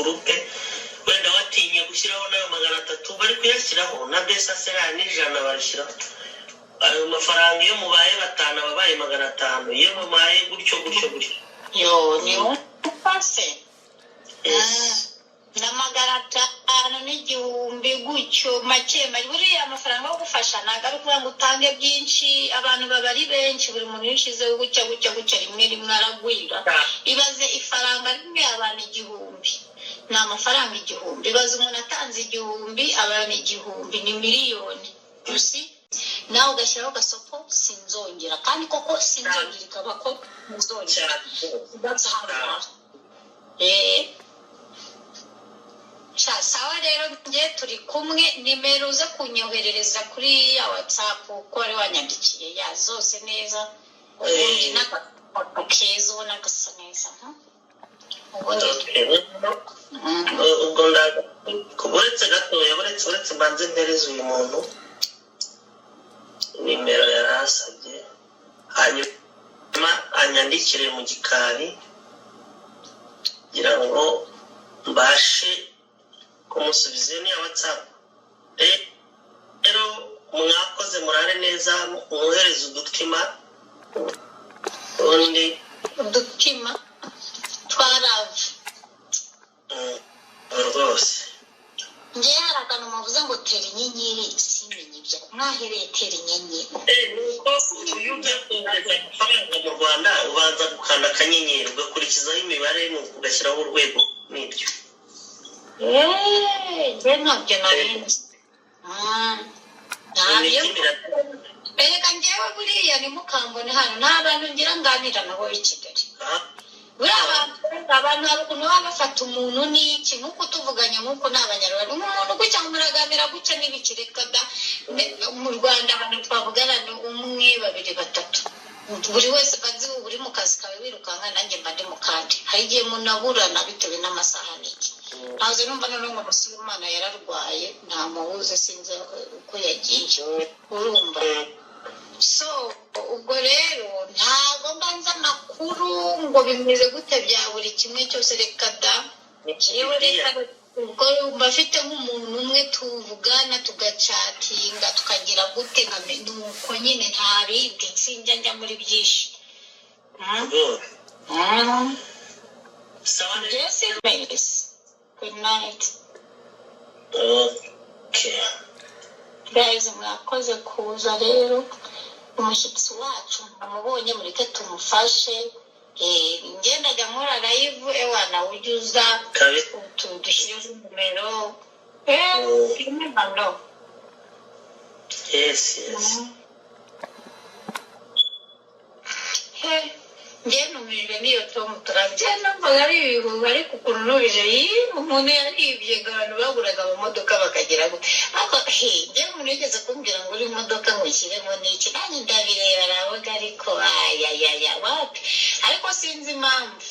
gurupe wenda watinye gushyiraho nayo 300 bari kuyashyiraho na desasera n'ijana barashyiraho ayo mafaranga iyo mubaye batanu babaye 500 iyo mubaye gutyo yo ni upase na 500 n'igihumbi gutyo make buriya amafaranga yo gufasha nagaruka ngo utange byinshi abantu babari benshi buri muntu yishizeho gutya rimwe aragwira ibaze ifaranga rimwe abantu 1000 ni amafaranga 1000 ibaze umuntu atanze 1000 abantu 1000 ni miliyoni usi nawe ugashyiraho gasopo sinzongera kandi koko sinzongera ikaba ko muzongera sawa rero ngiye turi kumwe nimero uza kunyoherereza kuri ya WhatsApp ko ari wanyandikiye ya zose neza ubundi n'akakezo ubona gasa neza ubwo ndakuburetse gatoya buretse mbanze ntereza uyu muntu nimero yarasabye hanyuma anyandikire mu gikari kugira ngo mbashe kumusubiza ni WhatsApp rero mwakoze murare neza mwohereza udutima undi udutima twaravu rwose ngiye harakana muvuze ngo tera inyenyeri simenye ibyo mwahereye tera inyenyeri nuko uyu ujya kohereza amafaranga mu Rwanda ubanza gukanda akanyenyeri ugakurikizaho imibare ugashyiraho urwego n'ibyo njye ntabyo narinzi ntabyo reka njyewe buriya nimukambone hano nta bantu ngira nganira nabo i Kigali buriya abantu hari ukuntu baba bafata umuntu n'iki nk'uko tuvuganye nk'uko ni abanyarwanda umuntu gutya muraganira gutya n'ibikireka da mu Rwanda abantu twavugana ni 1 2 3 buri wese azi uri mu kazi kawe wirukanka nanjye mba ndi mu kandi hari igihe munaburana bitewe n'amasaha n'iki ntazo numva none ngo Imana yararwaye nta mubuze sinzi uko yagiye urumva so ubwo rero ntago mbanza makuru ngo bimeze gute bya buri kimwe cyose reka da yewe reka ubwo mbafite nk'umuntu umwe tuvugana tugachatinga tukagira gute nuko nyine ntabindi sinjya njya muri byinshi sawa yes good night okay guys mwakoze kuza rero umushyitsi wacu namubonye mureke tumufashe ngendaga nkora live ewana ujuza tudushyire numero yes njye numije niyo Tom turabye numvaga ari ibihuha ariko ukuntu nubije umuntu yaribye abantu baguraga mu modoka bakagera gute ariko njye umuntu yigeze kumbwira ngo uri modoka ngo ushyiremo n'iki nanjye ndabireba aravuga ariko wapi ariko sinzi impamvu